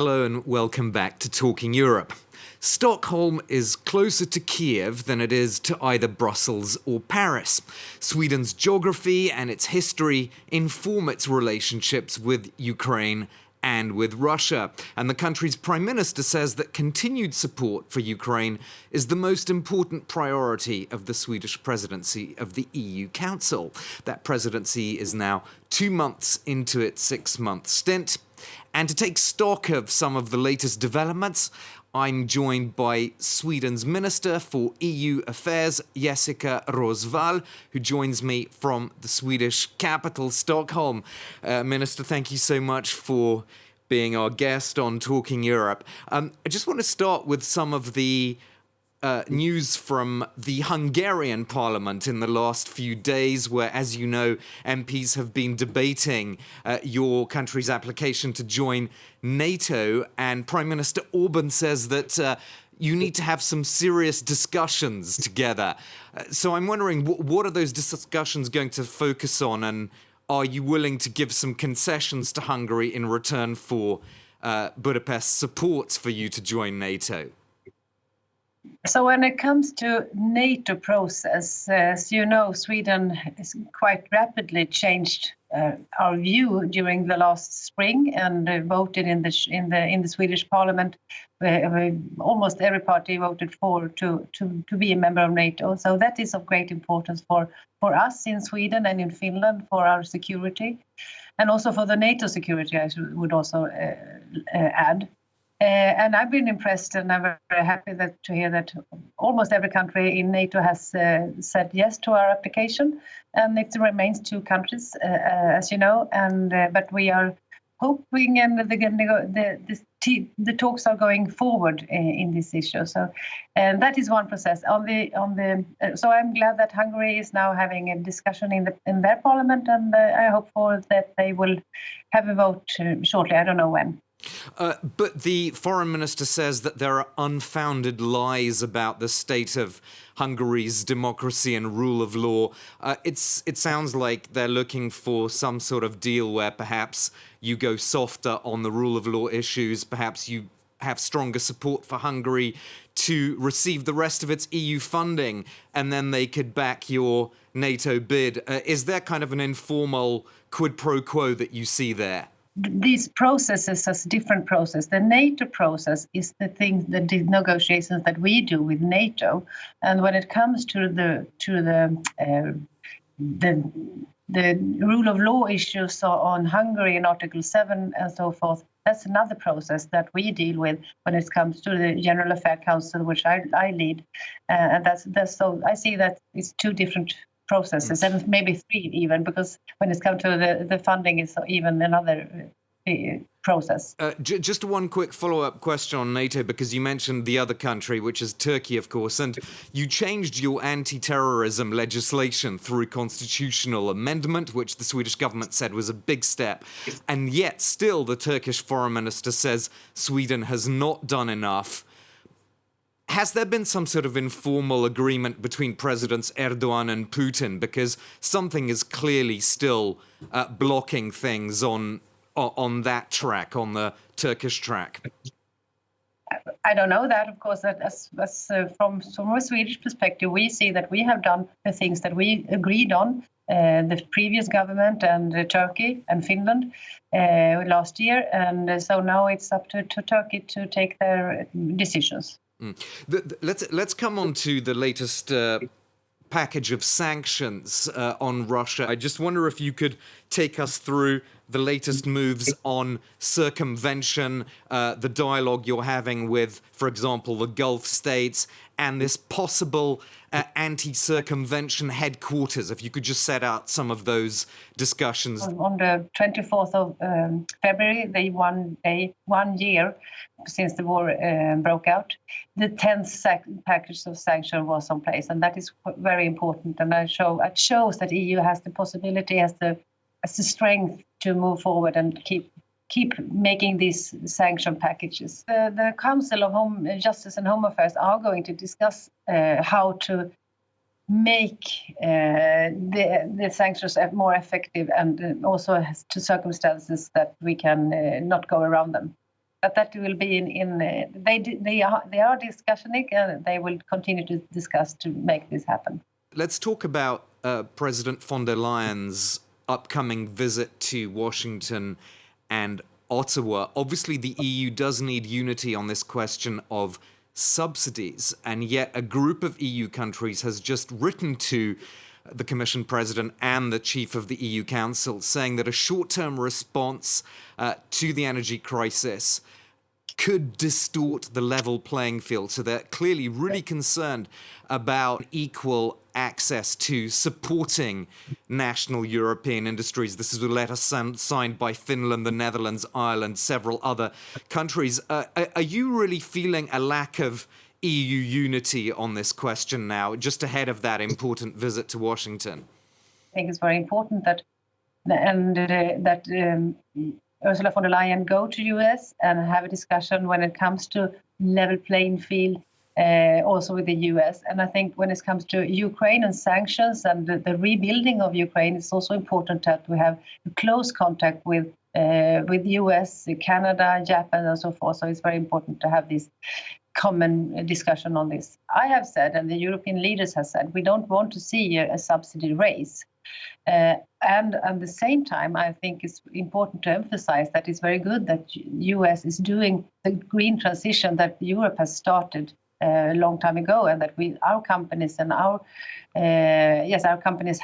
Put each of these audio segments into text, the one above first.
Hello and welcome back to Talking Europe. Stockholm is closer to Kiev than it is to either Brussels or Paris. Sweden's geography and its history inform its relationships with Ukraine and with Russia. And the country's prime minister says that continued support for Ukraine is the most important priority of the Swedish presidency of the EU Council. That presidency is now 2 months into its 6-month stint. And to take stock of some of the latest developments, I'm joined by Sweden's Minister for EU Affairs, Jessika Roswall, who joins me from the Swedish capital, Stockholm. Minister, thank you so much for being our guest on Talking Europe. I just want to start with some of the news from the Hungarian parliament in the last few days, where, as you know, MPs have been debating your country's application to join NATO, and Prime Minister Orban says that you need to have some serious discussions together. So I'm wondering, what are those discussions going to focus on, and are you willing to give some concessions to Hungary in return for Budapest's support for you to join NATO? So when it comes to NATO process, as you know, Sweden has quite rapidly changed our view during the last spring and voted in the Swedish Parliament. Almost every party voted for to be a member of NATO. So that is of great importance for us in Sweden and in Finland for our security, and also for the NATO security, I would also add. And I've been impressed, and I'm very happy to hear that almost every country in NATO has said yes to our application, and it remains 2 countries, as you know. And but we are hoping, and the talks are going forward in this issue. So, and that is one process. So I'm glad that Hungary is now having a discussion in their parliament, and I hope that they will have a vote shortly. I don't know when. But the foreign minister says that there are unfounded lies about the state of Hungary's democracy and rule of law. It sounds like they're looking for some sort of deal where perhaps you go softer on the rule of law issues, perhaps you have stronger support for Hungary to receive the rest of its EU funding, and then they could back your NATO bid. Is there kind of an informal quid pro quo that you see there? These processes as different process. The NATO process is the negotiations that we do with NATO, and when it comes to the rule of law issues on Hungary and Article 7 and so forth, that's another process that we deal with when it comes to the General Affairs Council, which I lead, and that's so I see that it's 2 different processes, and maybe 3 even, because when it comes to the funding is even another process. Just one quick follow-up question on NATO, because you mentioned the other country, which is Turkey, of course, and you changed your anti-terrorism legislation through constitutional amendment, which the Swedish government said was a big step, and yet still the Turkish foreign minister says Sweden has not done enough. Has there been some sort of informal agreement between Presidents Erdogan and Putin? Because something is clearly still blocking things on that track, on the Turkish track. I don't know that, of course, that as from a Swedish perspective, we see that we have done the things that we agreed on, the previous government and Turkey and Finland last year. And so now it's up to Turkey to take their decisions. Let's come on to the latest package of sanctions on Russia. I just wonder if you could take us through the latest moves on circumvention, the dialogue you're having with, for example, the Gulf states, and this possible anti-circumvention headquarters. If you could just set out some of those discussions. On the 24th of February, they 1 year since the war broke out, the 10th package of sanctions was in place, and that is very important. And it shows that EU has the possibility, has the strength to move forward and keep making these sanction packages. The Council of Justice and Home Affairs are going to discuss how to make the sanctions more effective, and also to circumstances that we can not go around them. but that will be they are discussing and they will continue to discuss to make this happen. Let's talk about President von der Leyen's upcoming visit to Washington and Ottawa. Obviously, the EU does need unity on this question of subsidies, and yet a group of EU countries has just written to the Commission President and the Chief of the EU Council saying that a short-term response to the energy crisis could distort the level playing field. So they're clearly really concerned about equal access to supporting national European industries. This is a letter signed by Finland, the Netherlands, Ireland, several other countries. Are you really feeling a lack of EU unity on this question now, just ahead of that important visit to Washington? I think it's very important that Ursula von der Leyen go to US and have a discussion when it comes to level playing field, also with the US. And I think when it comes to Ukraine and sanctions and the rebuilding of Ukraine, it's also important that we have close contact with US, Canada, Japan, and so forth. So it's very important to have this common discussion on this. I have said, and the European leaders have said, we don't want to see a subsidy race. And at the same time, I think it's important to emphasize that it's very good that US is doing the green transition that Europe has started a long time ago, and that our companies and our companies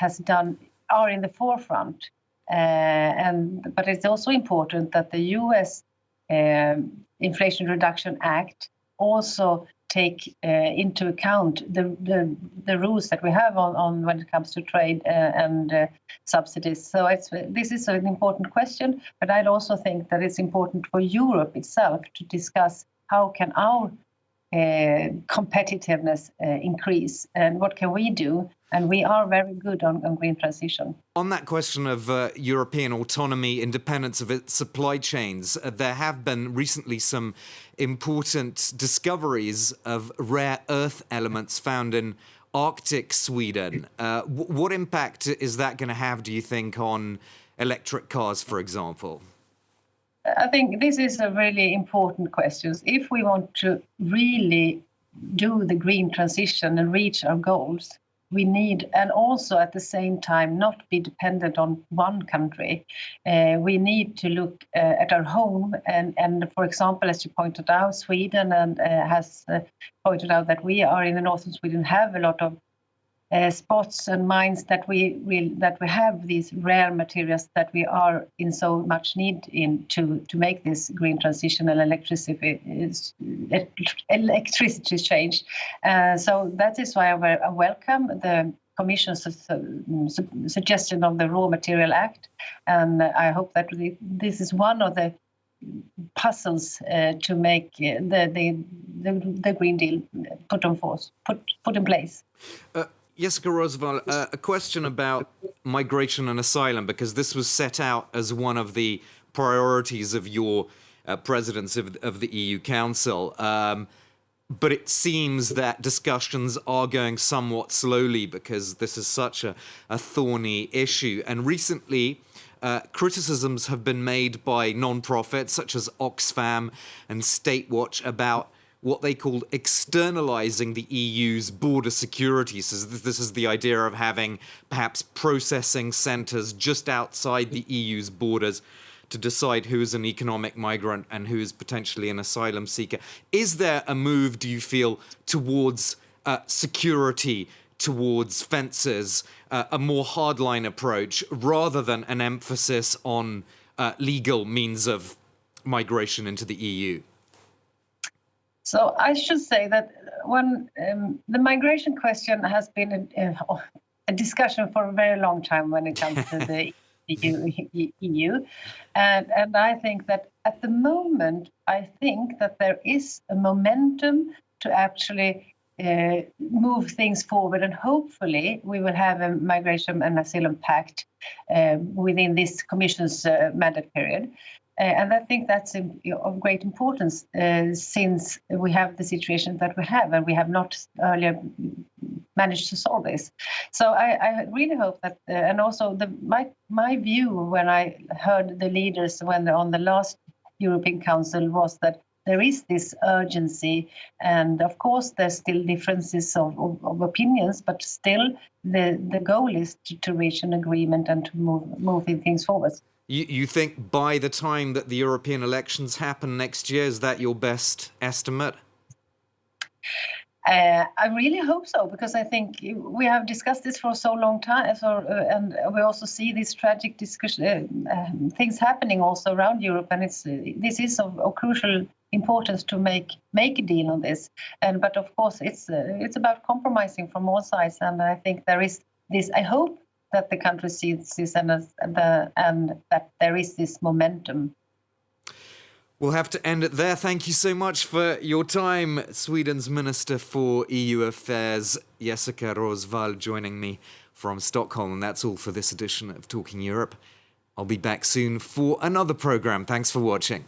are in the forefront. But it's also important that the US Inflation Reduction Act also take into account the rules that we have on when it comes to trade and subsidies. So this is an important question, but I also think that it's important for Europe itself to discuss how can our competitiveness increase and what can we do. And we are very good on green transition. On that question of European autonomy, independence of its supply chains, there have been recently some important discoveries of rare earth elements found in Arctic Sweden. What impact is that going to have, do you think, on electric cars, for example? I think this is a really important question. If we want to really do the green transition and reach our goals, we need, and also at the same time not be dependent on one country. We need to look at our home and for example, as you pointed out, Sweden and has pointed out that we are in the north of Sweden have a lot of spots and mines that we have these rare materials that we are in so much need in to make this green transition and electricity change. So that is why I welcome the Commission's suggestion of the Raw Material Act, and I hope that this is one of the puzzles to make the Green Deal put in place. Jessika Roswall, a question about migration and asylum, because this was set out as one of the priorities of your presidency of the EU Council. But it seems that discussions are going somewhat slowly because this is such a thorny issue. And recently, criticisms have been made by non-profits such as Oxfam and Statewatch about what they called externalizing the EU's border security. So this is the idea of having perhaps processing centers just outside the EU's borders to decide who's an economic migrant and who's potentially an asylum seeker. Is there a move, do you feel, towards security, towards fences, a more hardline approach, rather than an emphasis on legal means of migration into the EU? So I should say that when the migration question has been a discussion for a very long time when it comes to the EU. And I think that at the moment, I think that there is a momentum to actually move things forward, and hopefully we will have a migration and asylum pact within this Commission's mandate period. And I think that's of great importance since we have the situation that we have, and we have not earlier managed to solve this. So I really hope that, and also my view when I heard the leaders when on the last European Council was that there is this urgency, and of course there's still differences of opinions, but still the goal is to reach an agreement and to move things forward. You think by the time that the European elections happen next year, is that your best estimate? I really hope so, because I think we have discussed this for so long time, and we also see these tragic things happening also around Europe, and this is of crucial importance to make a deal on this. But of course, it's about compromising from all sides, and I think there is this. I hope that the country sees this and that there is this momentum. We'll have to end it there. Thank you so much for your time, Sweden's Minister for EU Affairs, Jessika Roswall, joining me from Stockholm. And that's all for this edition of Talking Europe. I'll be back soon for another programme. Thanks for watching.